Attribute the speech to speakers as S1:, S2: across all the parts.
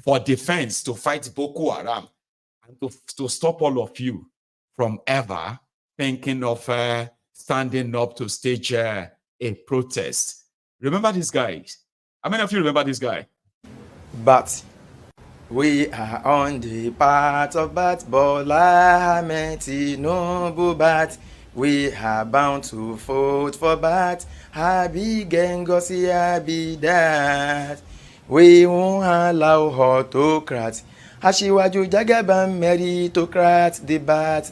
S1: for defense to fight Boko Haram and to stop all of you from ever thinking of standing up to stage a protest. Remember this guy? How many of you remember this guy?
S2: But we are on the path of Bat Bola Ahmed Tinubu, but we are bound to vote for Bat. Habi Gengosi Habi that. We won't allow autocrats. Aṣíwájú Jagaban meritocrat, debat.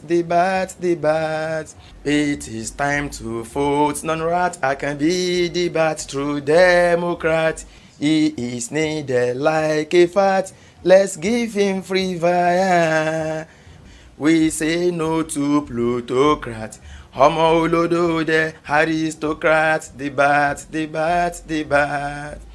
S2: It is time to vote non-rat. I can be debat through Democrat. He is needed like a fat. Let's give him free via. We say no to plutocrat. Ọmọ olódòdè aristocrat. Debat.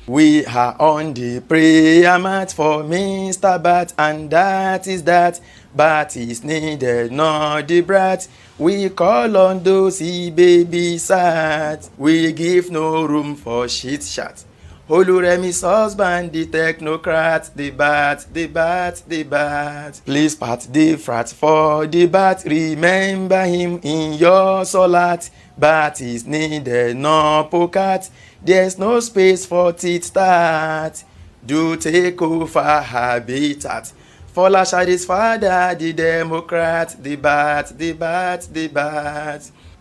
S2: We are on the prayer mat for Mr. Bat, and that is that. Bat is needed, not the brat. We call on those baby sat. We give no room for shit chat. Oluremi's husband, the technocrat. Debat. Please pat the frat for the Bat. Remember him in your solat. Bat is needed, no pocket. There's no space for tit-tat. Do take over habitat. For Lashadi's father, the Democrat. Debat.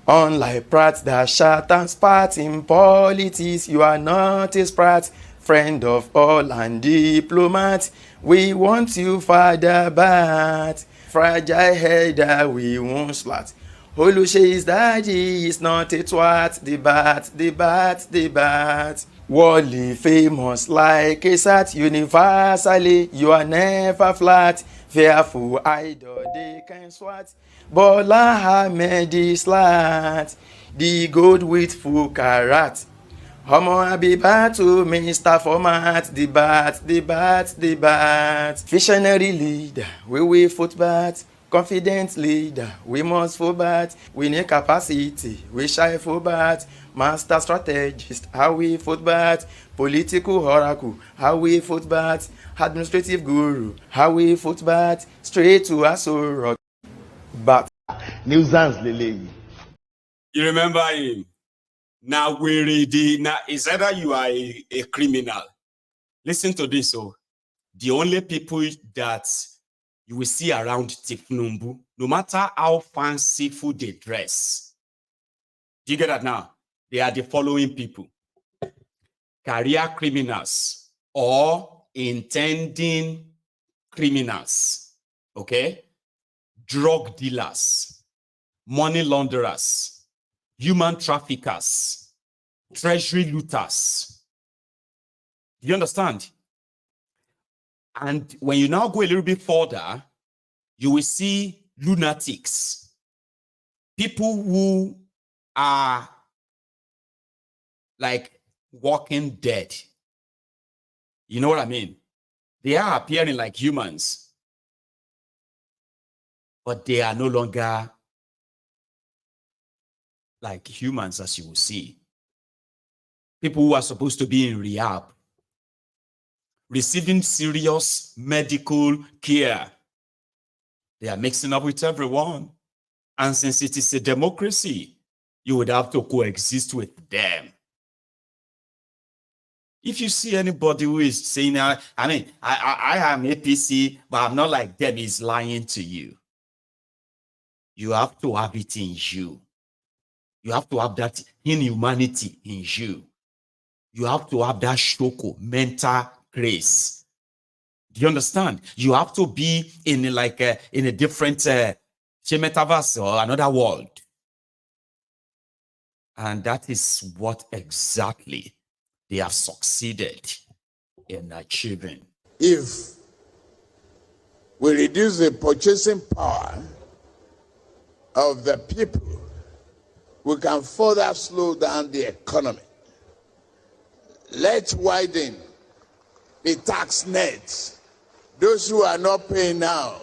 S2: Unlike Pratt that shout and spat in politics, you are not a sprat. Friend of all and diplomat, we want you Father Bat. Fragile header, we won't slat. Oluseyi's daddy is not a twat. Debat. Worldly famous like a sat. Universally, you are never flat. Fearful idol, they can swat. Bola Ahmed is slat. The gold with full carat. Ọmọ Abibatu, Mr. Format. Debat. Visionary leader, we will foot bat. Confident leader, we must for bat. We need capacity, we shy for bat. Master strategist, how we foot bat. Political oracle, how we foot bat. Administrative guru, how we foot bat. Straight to Aso Rock. Bat.
S3: Nuisance lele.
S1: You remember him? Now we're ready. Now it's either you are a criminal. Listen to this. So the only people that you will see around Tinubu, no matter how fanciful they dress. Do you get that now? They are the following people: career criminals or intending criminals, okay? Drug dealers, money launderers, human traffickers, treasury looters. Do you understand? And when you now go a little bit further, you will see lunatics, people who are like walking dead. You know what I mean? They are appearing like humans, but they are no longer like humans, as you will see. People who are supposed to be in rehab, receiving serious medical care. They are mixing up with everyone. And since it is a democracy, you would have to coexist with them. If you see anybody who is saying, I am APC, but I'm not like them, is lying to you. You have to have it in you. You have to have that inhumanity in you. You have to have that shoko, mental grace. Do you understand? You have to be in a different metaverse or another world. And that is what exactly they have succeeded in achieving.
S4: If we reduce the purchasing power of the people, we can further slow down the economy. Let's widen the tax net. Those who are not paying now,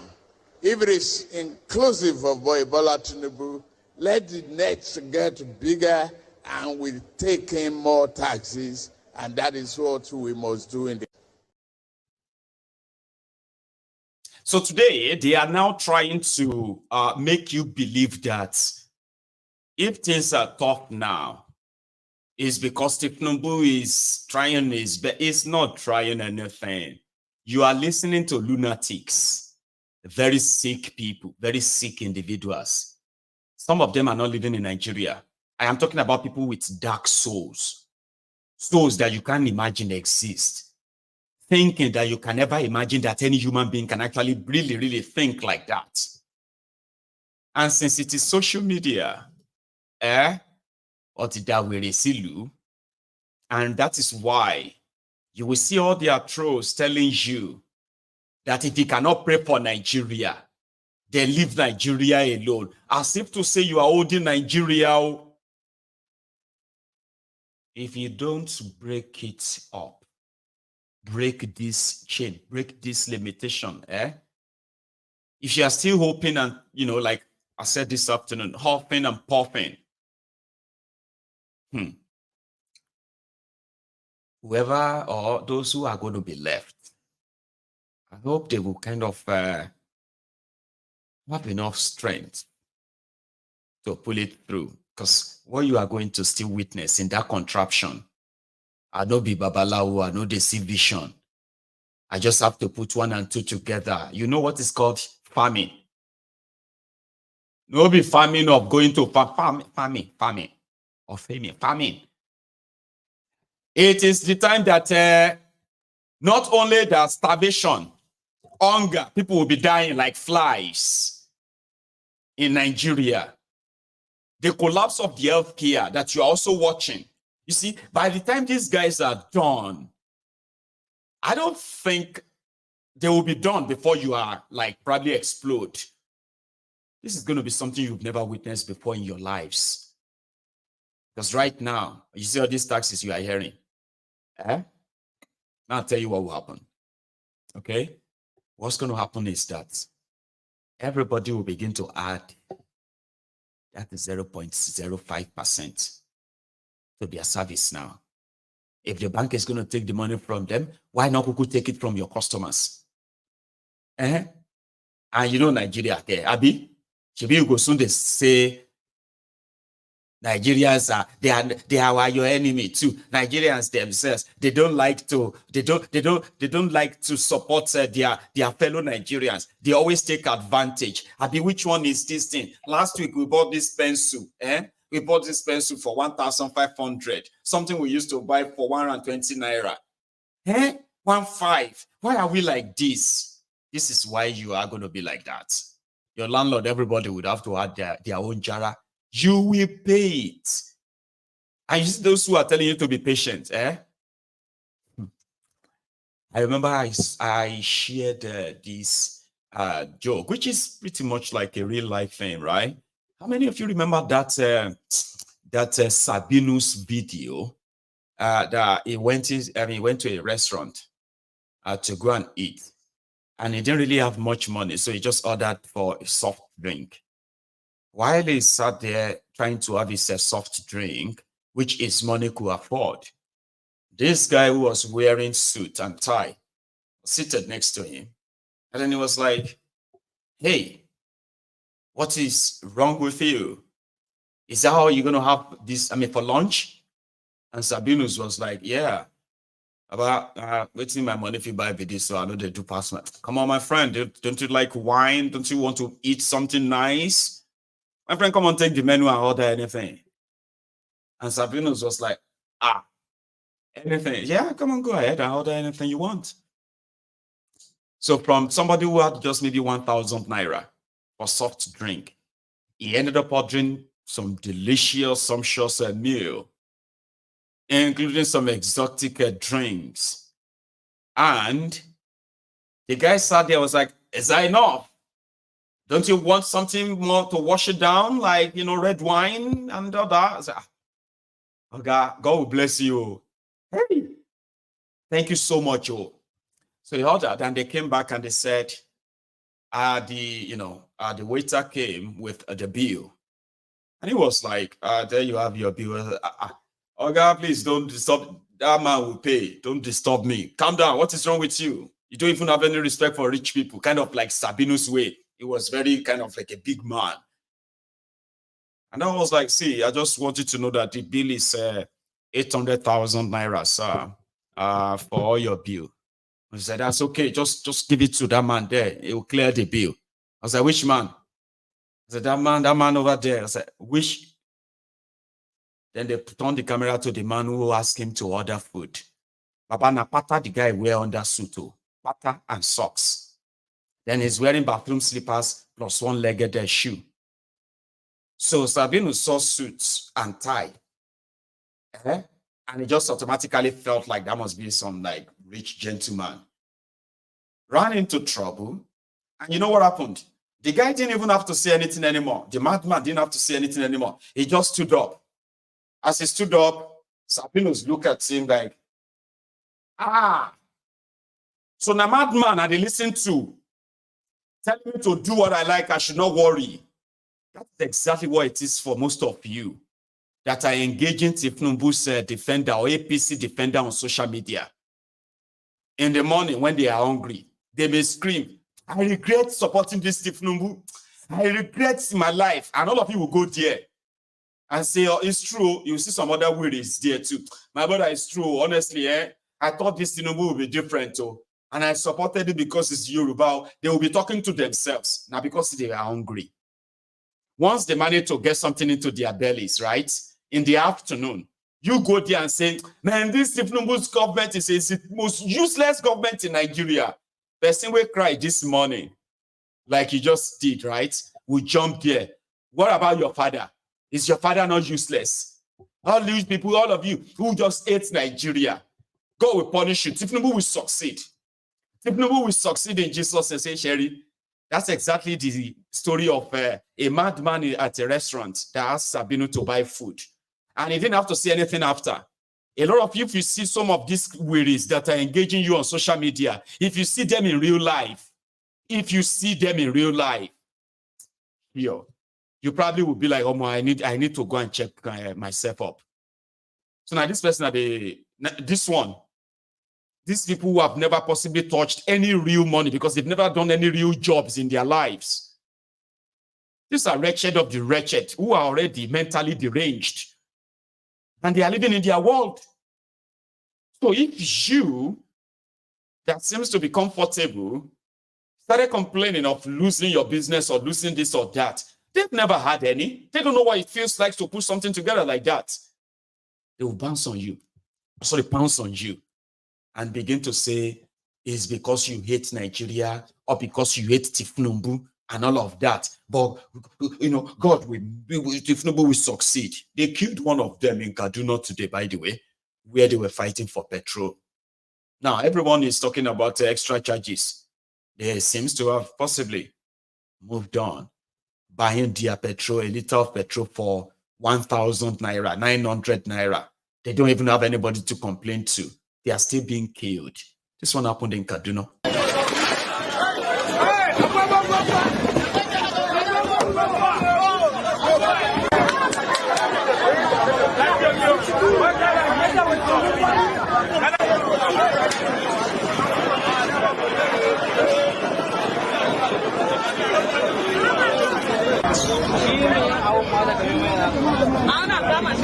S4: if it is inclusive of Bola Tinubu, let the nets get bigger and we take in more taxes, and that is what we must do in the
S1: So today, they are now trying to make you believe that if things are tough now, it's because Tinubu is trying his best. It's not trying anything. You are listening to lunatics, very sick people, very sick individuals. Some of them are not living in Nigeria. I am talking about people with dark souls, souls that you can't imagine exist, thinking that you can never imagine that any human being can actually really, really think like that. And since it is social media, or and that is why you will see all their trolls telling you that if you cannot pray for Nigeria, then leave Nigeria alone, as if to say you are holding Nigeria. If you don't break it up, break this chain, break this limitation, if you are still hoping and, like I said this afternoon, huffing and puffing, whoever or those who are going to be left, I hope they will kind of have enough strength to pull it through. Because what you are going to still witness in that contraption, I know be Babalawo, I know they see vision. I just have to put 1 and 2 together. You know what is called farming? No be farming of going to farming or farming. It is the time that not only the starvation, hunger, people will be dying like flies in Nigeria. The collapse of the healthcare that you're also watching. You see, by the time these guys are done, I don't think they will be done before you are like probably explode. This is going to be something you've never witnessed before in your lives. Because right now, you see all these taxes you are hearing. Now I'll tell you what will happen. Okay? What's going to happen is that everybody will begin to add that is 0.05% to their service now. If the bank is going to take the money from them, why not Kuku take it from your customers? And you know Nigeria, okay, Abi? Should you go soon they say Nigerians they are your enemy too. Nigerians themselves, they don't like to support their fellow Nigerians. They always take advantage. Abi, which one is this thing? Last week we bought this pencil, we bought this pencil for 1,500. Something we used to buy for 120 naira. 1.5. Why are we like this? This is why you are going to be like that. Your landlord, everybody would have to add their own jara. You will pay it. And you see those who are telling you to be patient, I remember I shared this joke, which is pretty much like a real life thing, right? How many of you remember that Sabinus video that he went to a restaurant to go and eat, and he didn't really have much money, so he just ordered for a soft drink. While he sat there trying to have his soft drink, which his money could afford, this guy who was wearing suit and tie was seated next to him, and then he was like, "Hey, what is wrong with you? Is that how you're going to have this, for lunch?" And Sabinus was like, "Yeah, about waiting my money if you buy video, so I know they do pass my. Come on, my friend, don't you like wine? Don't you want to eat something nice? My friend, come on, take the menu and order anything." And Sabinus was like, anything? Yeah, come on, go ahead and order anything you want. So from somebody who had just maybe 1,000 naira for soft drink, he ended up ordering some delicious, sumptuous meal, including some exotic drinks. And the guy sat there, was like, "Is that enough? Don't you want something more to wash it down, like, red wine and all that?" I was like, "Oh, God will bless you. Hey, thank you so much." Oh. So he ordered, and they came back and they said, the waiter came with the bill. And he was like, "There you have your bill." "Oh, God, please don't disturb. That man will pay. Don't disturb me. Calm down. What is wrong with you? You don't even have any respect for rich people, kind of like Sabino's way. He was very kind of like a big man. And I was like, see, I just want you to know that the bill is 800,000 naira, sir, for all your bill. I said, that's okay. Just give it to that man there. He will clear the bill. I said, which man? I said, that man over there. I said, which? Then they put on the camera to the man who asked him to order food. Baba Napata, the guy wear under suit, pata and socks. Then he's wearing bathroom slippers plus one-legged shoe. So Sabino saw suits and tie. And he just automatically felt like that must be some like rich gentleman. Ran into trouble. And you know what happened? The guy didn't even have to say anything anymore. The madman didn't have to say anything anymore. He just stood up. As he stood up, Sabino's looked at him like, so the madman I listened to telling me to do what I like, I should not worry. That's exactly what it is for most of you that are engaging Tinubu's defender or APC defender on social media. In the morning when they are hungry, they may scream, I regret supporting this Tinubu. I regret my life. And all of you will go there and say, oh, it's true. You see some other words there too. My brother, it's true. Honestly, I thought this Tinubu would be different too. And I supported it because it's Yoruba. They will be talking to themselves. Now because they are hungry. Once they manage to get something into their bellies, right? In the afternoon, you go there and say, man, this Tinubu's government is the most useless government in Nigeria. Person will cry this morning, like you just did, right? We jump there. What about your father? Is your father not useless? All these people, all of you who just hate Nigeria, God will punish you. Tinubu will succeed. Tinubu will succeed in Jesus and say, Sherry, that's exactly the story of a madman at a restaurant that asked Sabino to buy food. And he didn't have to say anything after. A lot of you, if you see some of these queries that are engaging you on social media, if you see them in real life, you probably would be like, oh, I need to go and check myself up. So now this person, these people who have never possibly touched any real money because they've never done any real jobs in their lives. These are wretched of the wretched who are already mentally deranged. And they are living in their world. So if you, that seems to be comfortable, started complaining of losing your business or losing this or that, they've never had any. They don't know what it feels like to put something together like that. They will pounce on you and begin to say, it's because you hate Nigeria or because you hate Tinubu and all of that. But, God, Tinubu will succeed. They killed one of them in Kaduna today, by the way, where they were fighting for petrol. Now, everyone is talking about extra charges. They seems to have possibly moved on, buying their petrol, a liter of petrol for 1,000 naira, 900 naira. They don't even have anybody to complain to. They are still being killed. This one happened in Kaduna.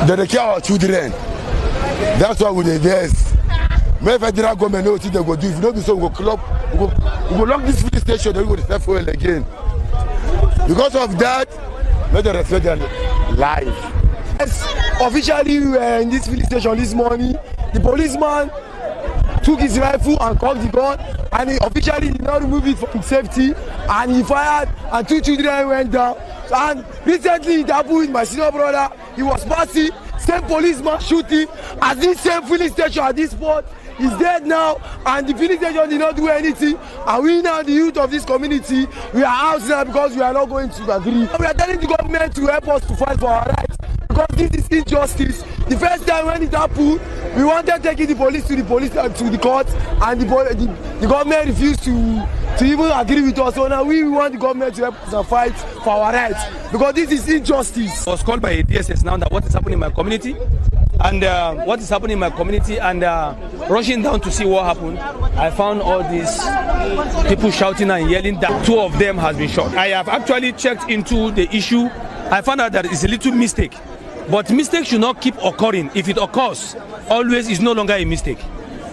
S5: They care our children. That's why we invest. May federal government know what they go do. If you don't do so, we go club, we go lock this filling station, then we go to step fuel again. Because of that, let them respect their life. Yes, officially, we were in this filling station this morning. The policeman took his rifle and cocked the gun, and he officially did not remove it from safety, and he fired, and 2 children went down. And recently, it happened with my senior brother. He was passing, same policeman shoot him at this same filling station at this spot. He's dead now, and the filling station did not do anything. And we now, the youth of this community, we are out now because we are not going to agree. We are telling the government to help us to fight for our rights, because this is injustice. The first time when it happened, we wanted taking the police to the court, and the government refused to even agree with us. So now we want the government to help us and fight for our rights, because this is injustice.
S6: I was called by DSS now that what is happening in my community, and rushing down to see what happened, I found all these people shouting and yelling that 2 of them has been shot. I have actually checked into the issue. I found out that it's a little mistake, but mistake should not keep occurring. If it occurs, always is no longer a mistake.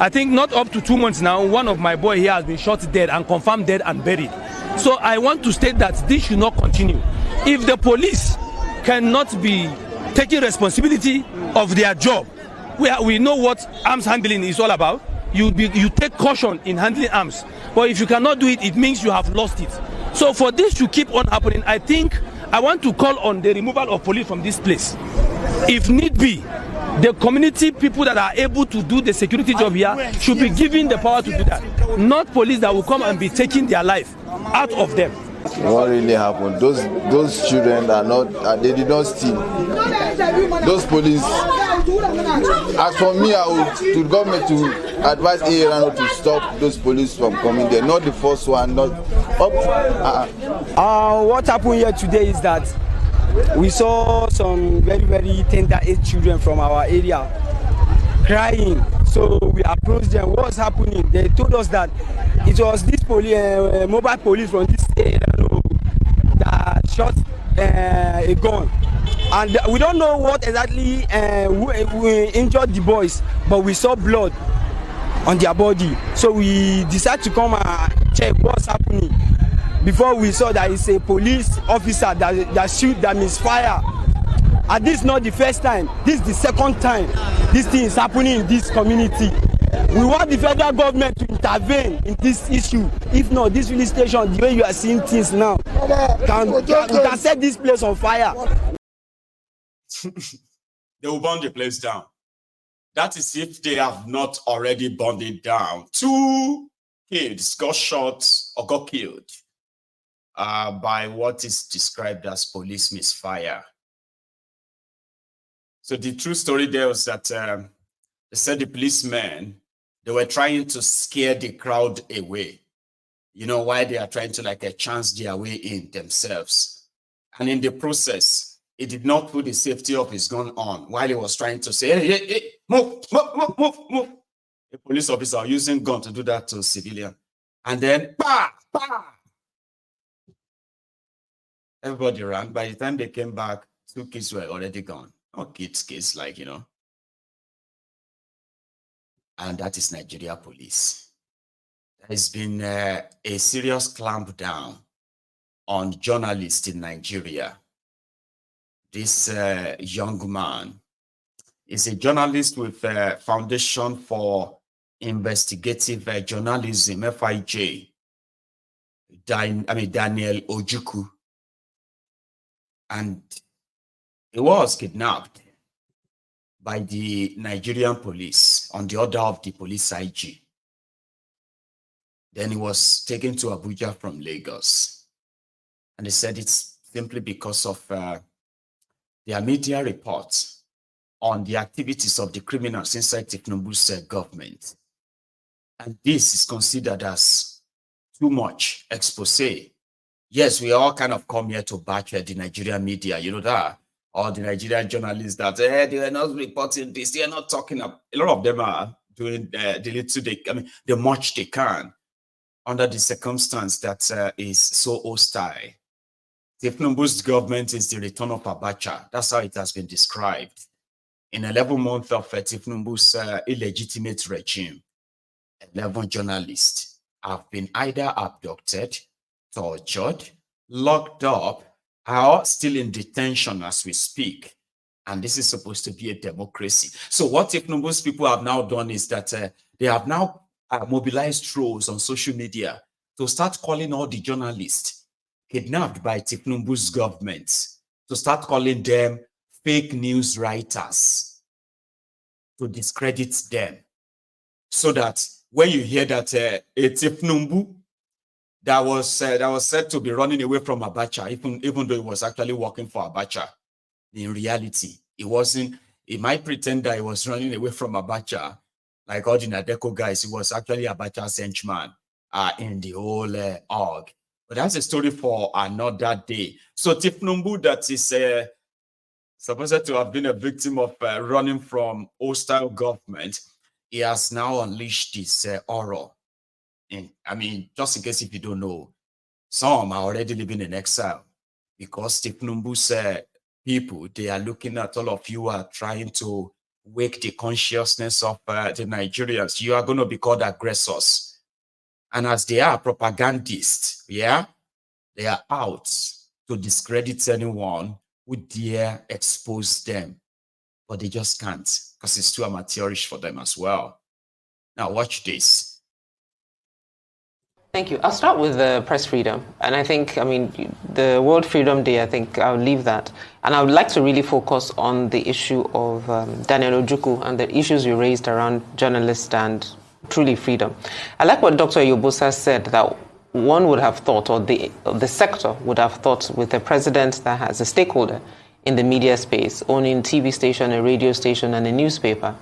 S6: I think not up to 2 months now, one of my boy here has been shot dead and confirmed dead and buried. So I want to state that this should not continue. If the police cannot be taking responsibility of their job, we know what arms handling is all about. You take caution in handling arms. But if you cannot do it, it means you have lost it. So for this to keep on happening, I think I want to call on the removal of police from this place. If need be, the community people that are able to do the security job here should be given the power to do that. Not police that will come and be taking their life out of them.
S3: What really happened? Those children are not. They did not steal. Those police. As for me, I would to government to advise ARN to stop those police from coming there. Not the first one. Not up.
S7: What happened here today is that we saw some very, very tender age children from our area crying. So we approached them. What's happening? They told us that it was this mobile police from this area that shot a gun. And we don't know what exactly who injured the boys, but we saw blood on their body. So we decided to come and check what's happening. Before we saw that it's a police officer that misfire. And this is not the first time. This is the second time this thing is happening in this community. We want the federal government to intervene in this issue. If not, this filling station, the way you are seeing things now, can set this place on fire.
S1: They will burn the place down. That is if they have not already burned it down. 2 kids got shot or got killed by what is described as police misfire. So the true story there was that they said the policemen, they were trying to scare the crowd away. You know, why they are trying to chance their way in themselves. And in the process, he did not put the safety of his gun on while he was trying to say, hey, move. A police officer using gun to do that to a civilian. And then, bah! Everybody ran. By the time they came back, 2 kids were already gone. Not kids, And that is Nigeria police. There has been a serious clampdown on journalists in Nigeria. This young man is a journalist with a Foundation for Investigative Journalism, FIJ, Daniel Ojukwu. And he was kidnapped by the Nigerian police on the order of the police IG. Then he was taken to Abuja from Lagos. And they said it's simply because of their media reports on the activities of the criminals inside Tinubu's government. And this is considered as too much expose. Yes, we all kind of come here to bash the Nigerian media, you know that, or the Nigerian journalists that they are not reporting this, they are not talking about. A lot of them are doing the much they can under the circumstance that is so hostile. Tinubu's government is the return of Abacha. That's how it has been described. In 11 months of Tinubu's illegitimate regime, 11 journalists have been either abducted, tortured, locked up, or still in detention as we speak. And this is supposed to be a democracy. So what Tinubu's people have now done is that they have now mobilized trolls on social media to start calling all the journalists kidnapped by Tinubu's government, to start calling them fake news writers, to discredit them. So that when you hear that a Tinubu that was said to be running away from Abacha, even though he was actually working for Abacha, in reality, he wasn't. He might pretend that he was running away from Abacha, like all the Nadeko guys. He was actually Abacha's henchman in the whole org. But that's a story for another day. So Tinubu, that is supposed to have been a victim of running from hostile government, he has now unleashed his aura. I mean, just in case if you don't know, some are already living in exile because Tinubu's people, they are looking at all of you are trying to wake the consciousness of the Nigerians. You are going to be called aggressors. And as they are propagandists, yeah, they are out to discredit anyone who dare expose them. But they just can't because it's too amateurish for them as well. Now watch this.
S8: Thank you. I'll start with press freedom. And I think, the World Freedom Day, I think I'll leave that. And I would like to really focus on the issue of Daniel Ojukwu and the issues you raised around journalists and truly freedom. I like what Dr. Yobosa said, that one would have thought, or the sector would have thought, with a president that has a stakeholder in the media space, owning TV station, a radio station, and a newspaper,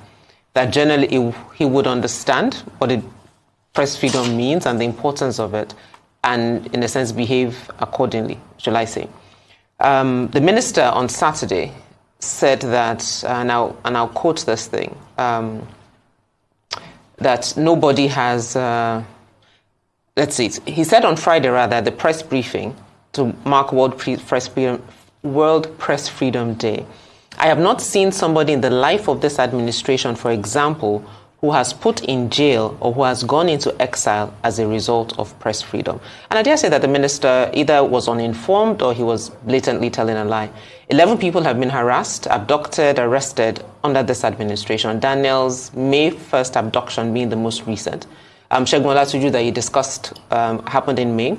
S8: that generally he would understand what press freedom means and the importance of it, and in a sense behave accordingly, shall I say. The minister on Saturday said that, and I'll quote this thing, that nobody has, he said on Friday rather, the press briefing to mark World Press Freedom Day, I have not seen somebody in the life of this administration, for example, who has put in jail or who has gone into exile as a result of press freedom. And I dare say that the minister either was uninformed or he was blatantly telling a lie. 11 people have been harassed, abducted, arrested under this administration. Daniel's May 1st abduction being the most recent. Segun Olatuju that you discussed happened in May.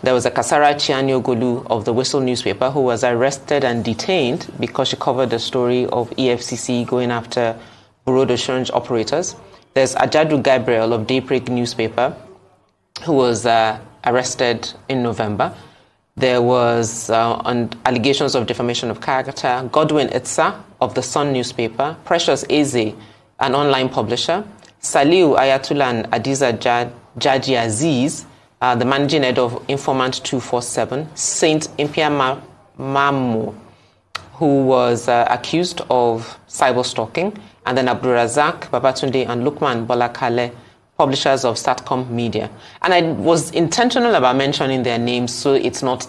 S8: There was a Kasara Chianyogolu of the Whistle newspaper who was arrested and detained because she covered the story of EFCC going after Bureau d'Assurance operators. There's Ajadu Gabriel of Daybreak newspaper who was arrested in November. There was on allegations of defamation of character. Godwin Itza of the Sun newspaper. Precious Eze, an online publisher. Saliu Ayatollah and Adiza Jaji Aziz, the managing editor of Informant 247. Saint Impia Mamu, who was accused of cyberstalking. And then Abdulrazak Babatunde and Lukman Bolakale, publishers of Satcom Media. And I was intentional about mentioning their names so it's not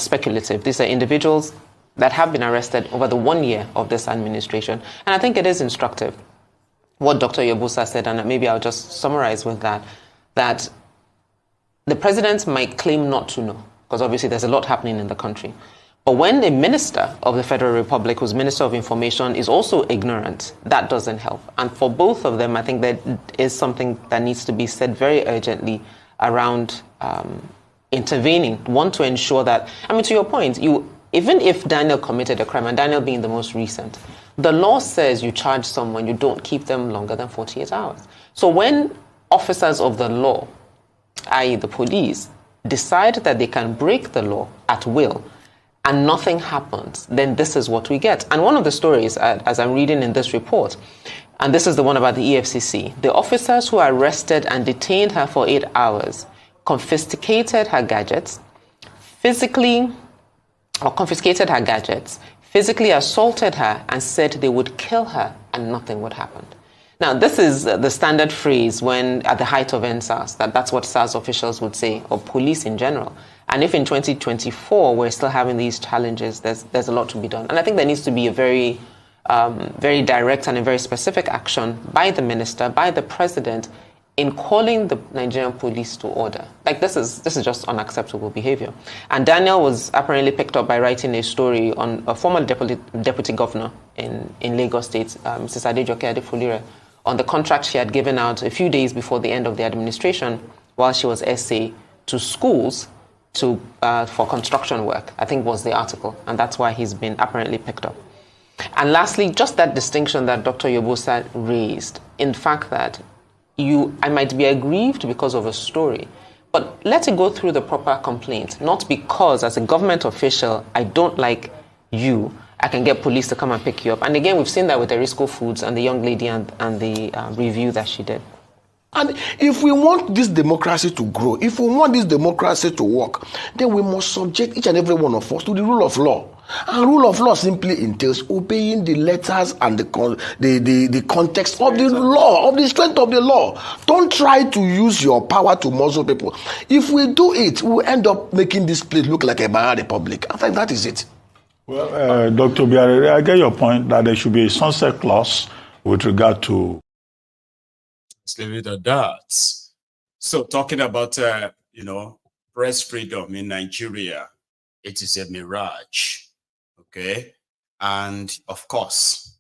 S8: speculative. These are individuals that have been arrested over the 1 year of this administration. And I think it is instructive what Dr. Yobosa said, and maybe I'll just summarize with that the president might claim not to know, because obviously there's a lot happening in the country. But when a minister of the Federal Republic, who's Minister of Information, is also ignorant, that doesn't help. And for both of them, I think that is something that needs to be said very urgently around intervening. One, to ensure that, to your point, even if Daniel committed a crime, and Daniel being the most recent, the law says you charge someone, you don't keep them longer than 48 hours. So when officers of the law, i.e. the police, decide that they can break the law at will, and nothing happens, then this is what we get. And one of the stories, as I'm reading in this report, and this is the one about the EFCC, the officers who arrested and detained her for 8 hours confiscated her gadgets, physically assaulted her, and said they would kill her and nothing would happen. Now, this is the standard phrase when at the height of NSAS, that's what SARS officials would say, or police in general. And if in 2024 we're still having these challenges, there's a lot to be done. And I think there needs to be a very, very direct and a very specific action by the minister, by the president, in calling the Nigerian police to order. Like, this is just unacceptable behavior. And Daniel was apparently picked up by writing a story on a former deputy governor in Lagos State, Mrs. Adejoke Adefolire, on the contract she had given out a few days before the end of the administration while she was SA to schools for construction work, I think was the article. And that's why he's been apparently picked up. And lastly, just that distinction that Dr. Yobosa raised, in fact that I might be aggrieved because of a story, but let it go through the proper complaint, not because as a government official, I don't like you, I can get police to come and pick you up. And again, we've seen that with Erisco Foods and the young lady and the review that she did.
S9: And if we want this democracy to grow, if we want this democracy to work, then we must subject each and every one of us to the rule of law. And rule of law simply entails obeying the letters and the context of the law, of the strength of the law. Don't try to use your power to muzzle people. If we do it, we'll end up making this place look like a banana republic. I think that is it.
S10: Well, Dr. Biarere, I get your point that there should be a sunset clause with regard to...
S1: Let's leave it at that. So talking about, press freedom in Nigeria, it is a mirage, okay? And of course,